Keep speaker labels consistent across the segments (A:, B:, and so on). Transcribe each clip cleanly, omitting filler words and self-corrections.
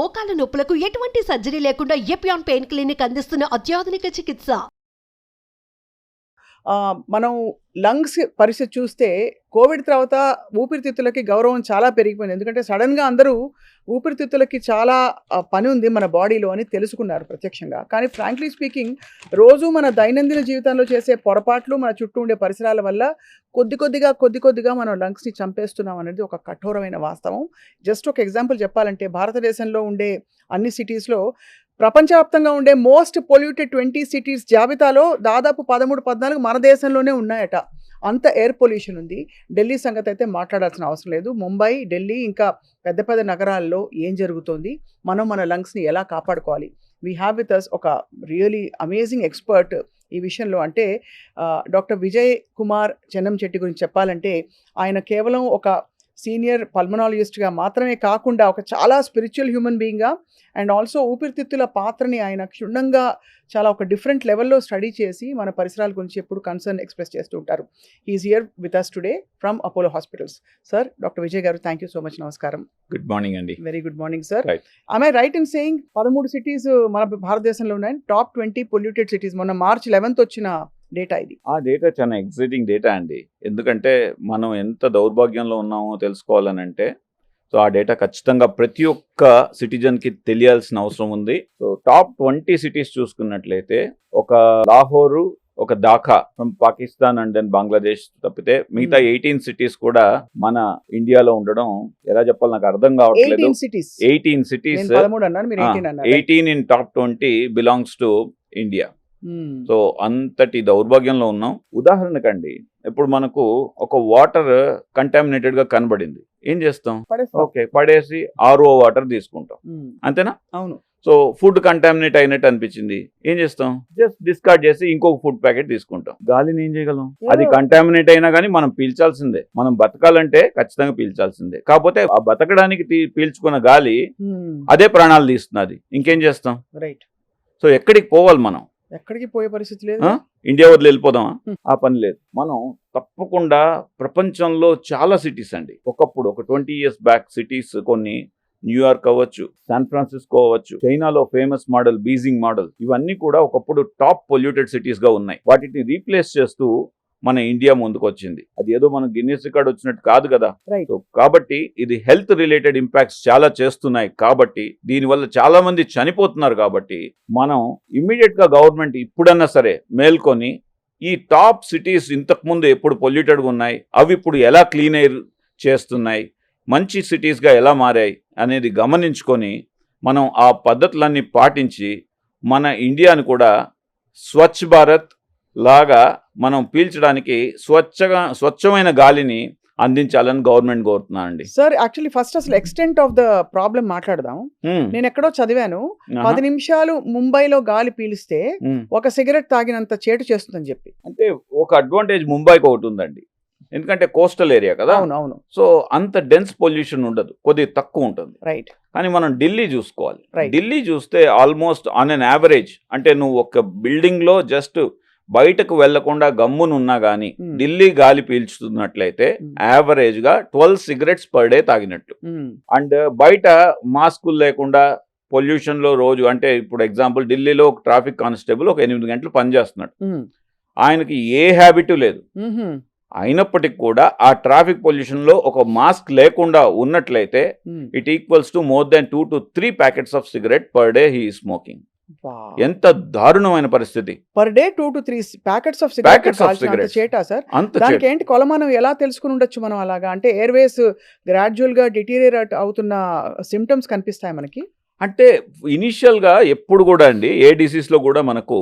A: మోకాల నొప్పులకు ఎటువంటి సర్జరీ లేకుండా ఎపియాన్ పెయిన్ క్లినిక్ అందిస్తున్న అత్యాధునిక చికిత్స.
B: మనం లంగ్స్ పరిస్థితి చూస్తే కోవిడ్ తర్వాత ఊపిరితిత్తులకి గౌరవం చాలా పెరిగిపోయింది. ఎందుకంటే సడన్గా అందరూ ఊపిరితిత్తులకి చాలా పని ఉంది మన బాడీలో అని తెలుసుకున్నారు ప్రత్యక్షంగా. కానీ ఫ్రాంక్లీ స్పీకింగ్ రోజు మన దైనందిన జీవితంలో చేసే పొరపాట్లు, మన చుట్టూ ఉండే పరిసరాల వల్ల కొద్ది కొద్దిగా మనం లంగ్స్ని చంపేస్తున్నాం అనేది ఒక కఠోరమైన వాస్తవం. జస్ట్ ఒక ఎగ్జాంపుల్ చెప్పాలంటే భారతదేశంలో ఉండే అన్ని సిటీస్లో ప్రపంచవ్యాప్తంగా ఉండే మోస్ట్ పొల్యూటెడ్ 20 సిటీస్ జాబితాలో దాదాపు 13-14 మన దేశంలోనే ఉన్నాయట. అంత ఎయిర్ పొల్యూషన్ ఉంది. ఢిల్లీ సంగతి అయితే మాట్లాడాల్సిన అవసరం లేదు. ముంబై, ఢిల్లీ ఇంకా పెద్ద పెద్ద నగరాల్లో ఏం జరుగుతోంది, మనం మన లంగ్స్ని ఎలా కాపాడుకోవాలి. వీ హ్యావ్ విత్ అస్ ఒక రియలీ అమేజింగ్ ఎక్స్పర్ట్ ఈ విషయంలో. అంటే డాక్టర్ విజయ్ కుమార్ చెన్నంచెట్టి గురించి చెప్పాలంటే ఆయన కేవలం ఒక సీనియర్ పల్మనాలజిస్ట్గా మాత్రమే కాకుండా ఒక చాలా స్పిరిచువల్ హ్యూమన్ బీయింగ్గా అండ్ ఆల్సో ఊపిరితిత్తుల పాత్రని ఆయన క్షుణ్ణంగా చాలా ఒక డిఫరెంట్ లెవెల్లో స్టడీ చేసి మన పరిసరాల గురించి ఎప్పుడు కన్సర్న్ ఎక్స్ప్రెస్ చేస్తూ ఉంటారు. He is here with us today from Apollo hospitals. Sir, doctor Vijay గారు, థ్యాంక్ యూ సో మచ్. నమస్కారం.
C: గుడ్ మార్నింగ్ అండి.
B: Very good morning sir. I right in saying 13 cities మన భారతదేశంలో ఉన్నాయి, టాప్ 20 పొల్యూటెడ్ సిటీస్. మొన్న March 11th వచ్చిన డేటా ఇది.
C: ఆ డేటా చాలా ఎగ్జైటింగ్ డేటా అండి. ఎందుకంటే మనం ఎంత దౌర్భాగ్యంలో ఉన్నామో తెలుసుకోవాలని అంటే సో ఆ డేటా ఖచ్చితంగా ప్రతి ఒక్క సిటిజన్కి తెలియాల్సిన అవసరం ఉంది. సో టాప్ 20 సిటీస్ చూసుకున్నట్లయితే ఒక లాహోరు, ఒక Dhaka from Pakistan and then Bangladesh తప్పితే మిగతా 18 సిటీస్ కూడా మన ఇండియాలో ఉండడం ఎలా చెప్పాలి నాకు అర్థం కావట్లేదు. 18 cities 18 in top 20 belongs to India. So అంతటి దౌర్భాగ్యంలో ఉన్నాం. ఉదాహరణకండి, ఇప్పుడు మనకు ఒక వాటర్ కంటామినేటెడ్ గా కనబడింది, ఏం చేస్తాం? ఓకే, పడేసి RO వాటర్ తీసుకుంటాం, అంతేనా?
B: అవును.
C: సో ఫుడ్ కంటామినేట్ అయినట్టు అనిపించింది, ఏం చేస్తాం? జస్ట్ డిస్కార్డ్ చేసి ఇంకొక ఫుడ్ ప్యాకెట్ తీసుకుంటాం. గాలిని ఏం చేయగలం? అది కంటామినేట్ అయినా కానీ మనం పీల్చాల్సిందే. మనం బతకాలంటే ఖచ్చితంగా పీల్చాల్సిందే. కాకపోతే ఆ బతకడానికి పీల్చుకున్న గాలి అదే ప్రాణాలు తీస్తున్నది, ఇంకేం చేస్తాం?
B: రైట్.
C: సో ఎక్కడికి పోవాలి మనం?
B: ఎక్కడికి పోయే పరిస్థితి లేదు.
C: ఇండియా వదిలి వెళ్ళిపోదామా? ఆ పని లేదు. మనం తప్పకుండా ప్రపంచంలో చాలా సిటీస్ అండి, ఒకప్పుడు ఒక 20 years బ్యాక్ సిటీస్ కొన్ని న్యూయార్క్ అవ్వచ్చు, శాన్ ఫ్రాన్సిస్కో అవ్వచ్చు, చైనాలో ఫేమస్ మోడల్ బీజింగ్ మోడల్, ఇవన్నీ కూడా ఒకప్పుడు టాప్ పొల్యూటెడ్ సిటీస్ గా ఉన్నాయి. వాటిని రీప్లేస్ చేస్తూ మన ఇండియా ముందుకు వచ్చింది. అది ఏదో మనం గిన్నెస్ రికార్డ్ వచ్చినట్టు కాదు కదా. కాబట్టి ఇది హెల్త్ రిలేటెడ్ ఇంపాక్ట్స్ చాలా చేస్తున్నాయి. కాబట్టి దీనివల్ల చాలా మంది చనిపోతున్నారు. కాబట్టి మనం ఇమ్మీడియట్ గా గవర్నమెంట్ ఇప్పుడన్నా సరే మేల్కొని ఈ టాప్ సిటీస్ ఇంతకుముందు ఎప్పుడు పొల్యూటెడ్గా ఉన్నాయి, అవి ఇప్పుడు ఎలా క్లీన్ ఎయిర్ చేస్తున్నాయి, మంచి సిటీస్గా ఎలా మారాయి అనేది గమనించుకొని మనం ఆ పద్ధతులన్నీ పాటించి మన ఇండియాను కూడా స్వచ్ఛ భారత్ లాగా మనం పీల్చడానికి స్వచ్ఛమైన గాలిని అందించాలని గవర్నమెంట్ కోరుతున్నా అండి.
B: సార్, యాక్చువల్లీ ఫస్ట్ అసలు ఎక్స్టెంట్ ఆఫ్ ద ప్రాబ్లం మాట్లాడదాం. నేను ఎక్కడో చదివాను 10 నిమిషాలు ముంబైలో గాలి పీలిస్తే ఒక సిగరెట్ తాగినంత చేటు చేస్తుందని చెప్పి.
C: అంటే ఒక అడ్వాంటేజ్ ముంబైకి ఒకటి ఉందండి, ఎందుకంటే కోస్టల్ ఏరియా కదా.
B: అవును.
C: సో అంత డెన్స్ పొల్యూషన్ ఉండదు, కొద్దిగా తక్కువ ఉంటుంది.
B: రైట్.
C: కానీ మనం ఢిల్లీ చూసుకోవాలి. ఢిల్లీ చూస్తే ఆల్మోస్ట్ ఆన్ అన్ యావరేజ్, అంటే నువ్వు ఒక బిల్డింగ్ లో జస్ట్ బయటకు వెళ్లకుండా గమ్మునున్నా గానీ ఢిల్లీ గాలి పీల్చుతున్నట్లయితే యావరేజ్ గా 12 cigarettes per day తాగినట్టు. అండ్ బయట మాస్కులు లేకుండా పొల్యూషన్ లో రోజు, అంటే ఇప్పుడు ఎగ్జాంపుల్ ఢిల్లీలో ఒక ట్రాఫిక్ కానిస్టేబుల్ ఒక 8 గంటలు పనిచేస్తున్నాడు, ఆయనకి ఏ హ్యాబిట్ లేదు. అయినప్పటికీ కూడా ఆ ట్రాఫిక్ పొల్యూషన్ లో ఒక మాస్క్ లేకుండా ఉన్నట్లయితే it equals to more than 2 to 3 packets of cigarette per day he is smoking. ఎంత దారుణమైన పరిస్థితి.
B: Per day 2 to 3 packets of cigarettes చేటా సార్. దానికి ఏంటి కొలమానం ఎలా తెలుసుకుని ఉండొచ్చు మనం అలాగా? అంటే ఎయిర్వేస్ గ్రాడ్యువల్ గా డిటీరియరేట్ అవుతున్న సిమ్టమ్స్ కనిపిస్తాయి మనకి.
C: అంటే ఇనిషియల్ గా ఎప్పుడు కూడా అండి ఏ డిసీజ్ లో కూడా మనకు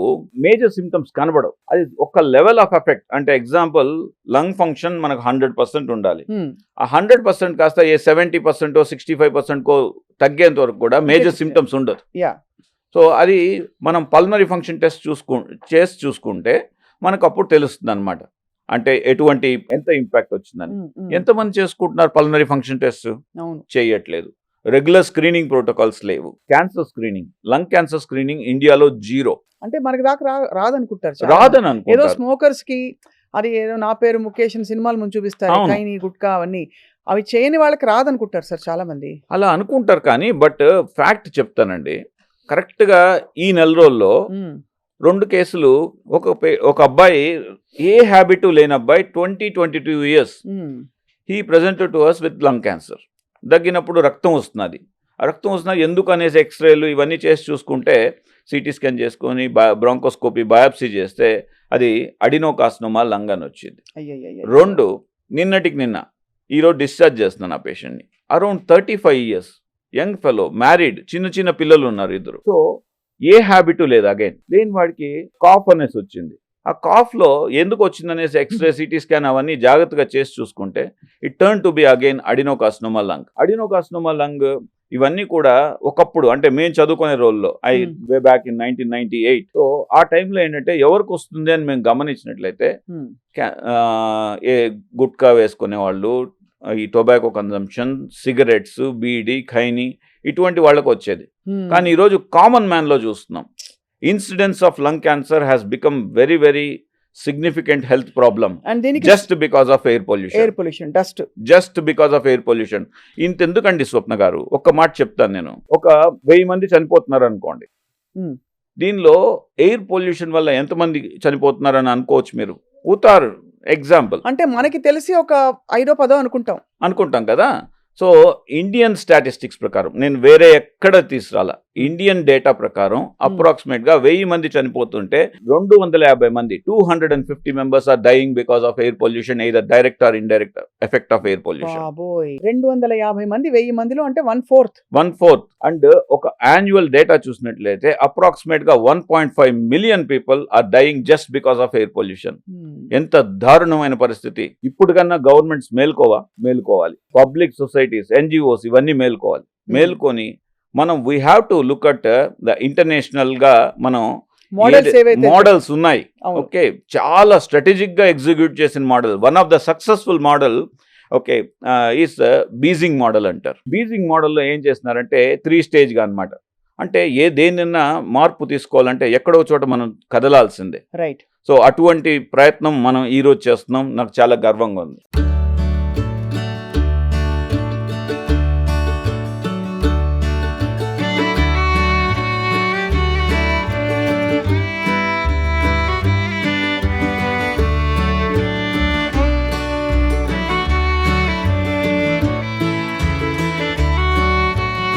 C: మేజర్ సిమ్టమ్స్ కనబడవు. అది ఒక లెవెల్ ఆఫ్ ఎఫెక్ట్. అంటే ఎగ్జాంపుల్ లంగ్ ఫంక్షన్ మనకు 100% ఉండాలి. ఆ 100% కాస్త ఏ 70% 65% తగ్గేంత వరకు కూడా మేజర్ సిమ్టమ్స్ ఉండదు. సో అది మనం పల్మనరీ ఫంక్షన్ టెస్ట్ చేసి చూసుకుంటే మనకు అప్పుడు తెలుస్తుంది అనమాట, అంటే ఎంత ఇంపాక్ట్ వచ్చిందని. ఎంతమంది చేసుకుంటున్నారు పల్మనరీ ఫంక్షన్ టెస్ట్? చేయట్లేదు. రెగ్యులర్ స్క్రీనింగ్ ప్రోటోకాల్స్ లేవు. Cancer screening, lung cancer screening ఇండియాలో 0.
B: అంటే మనకి దాకా రాదనుకుంటారు.
C: ఏదో
B: స్మోకర్స్ కి అది ఏదో నా పేరు ముఖేష్ సినిమాలు ముందు చూపిస్తారు, కైని గుట్కా అవన్నీ. అవి చేయని వాళ్ళకి రాదనుకుంటారు సార్ చాలా మంది.
C: అలా అనుకుంటారు కానీ బట్ ఫ్యాక్ట్ చెప్తానండి. కరెక్ట్గా ఈ నెల రోజుల్లో 2 కేసులు. ఒక అబ్బాయి ఏ హ్యాబిట్ లేని అబ్బాయి 22 years he presented to us with lung cancer. దగ్గినప్పుడు రక్తం వస్తున్నది. ఆ రక్తం వస్తున్నది ఎందుకు అనేసి ఎక్స్రేలు ఇవన్నీ చేసి చూసుకుంటే సిటీ స్కాన్ చేసుకొని బ్రాంకోస్కోపీ బయాప్సీ చేస్తే అది అడినోకార్సినోమా లంగ్ అని వచ్చింది. 2 నిన్నటికి నిన్న ఈరోజు డిశ్చార్జ్ చేస్తున్నాను ఆ పేషెంట్ని. Around 35 years young fellow, married, చిన్న పిల్లలు ఉన్నారు 2. సో ఏ హ్యాబిట్ లేదు. అగైన్ లేని వాడికి కాఫ్ అనేసి వచ్చింది. ఆ కాఫ్లో ఎందుకు వచ్చిందనేసి ఎక్స్రే సిటీ స్కాన్ అవన్నీ జాగ్రత్తగా చేసి చూసుకుంటే it turn to be again adenocarcinoma lung. Adenocarcinoma lung ఇవన్నీ కూడా ఒకప్పుడు అంటే మేము చదువుకునే రోజుల్లో వే బ్యాక్ ఇన్ 1998. సో ఆ టైంలో ఏంటంటే ఎవరికి వస్తుంది అని మేము గమనించినట్లయితే ఏ గుట్కా వేసుకునే వాళ్ళు, ఈ tobacco consumption, cigarettes, beedi, khaini ఇటువంటి వాళ్ళకు వచ్చేది. కానీ ఈరోజు కామన్ మ్యాన్లో చూస్తున్నాం incidence of lung cancer has become very very significant health problem just because of air pollution. Just because of air pollution. ఇంతెందుకండి స్వప్న గారు, ఒక్క మాట చెప్తాను నేను. ఒక 1000 మంది చనిపోతున్నారు అనుకోండి. దీనిలో ఎయిర్ పొల్యూషన్ వల్ల ఎంతమంది చనిపోతున్నారని అనుకోవచ్చు మీరు. ఉతారు ఎగ్జాంపుల్
B: అంటే మనకి తెలిసి ఒక 5-10 అనుకుంటాం
C: కదా. సో ఇండియన్ స్టాటిస్టిక్స్ ప్రకారం, నేను వేరే ఎక్కడ తీసుకురాలా, ఇండియన్ డేటా ప్రకారం అప్రాక్సిమేట్గా 1000 మంది చనిపోతుంటే 250 మంది 250 members are dying because of air pollution, either direct or indirect effect of air pollution.
B: 250 మంది 1000 మందిలో అంటే 1/4.
C: అండ్ ఒక యాన్యువల్ డేటా చూసినట్లయితే అప్రాక్సిమేట్గా 1.5 million people are dying just because of air pollution. ఎంత దారుణమైన పరిస్థితి. ఇప్పుడు కన్నా గవర్నమెంట్స్ మేల్కోవాలి, పబ్లిక్ సొసైటీస్, NGOs ఇవన్నీ మేల్కొని మనం we have to look at the international గా మనం మోడల్స్ ఉన్నాయి. ఓకే, చాలా స్ట్రాటజిక్ గా ఎగ్జిక్యూట్ చేసిన model. One of the successful model okay is Beijing model అంటారు. బీజింగ్ మోడల్లో ఏం చేస్తున్నారంటే 3 స్టేజ్గా అనమాట. అంటే దేనిన్నా మార్పు తీసుకోవాలంటే ఎక్కడో చోట మనం కదలాల్సిందే.
B: రైట్.
C: సో అటువంటి ప్రయత్నం మనం ఈరోజు చేస్తున్నాం. నాకు చాలా గర్వంగా ఉంది.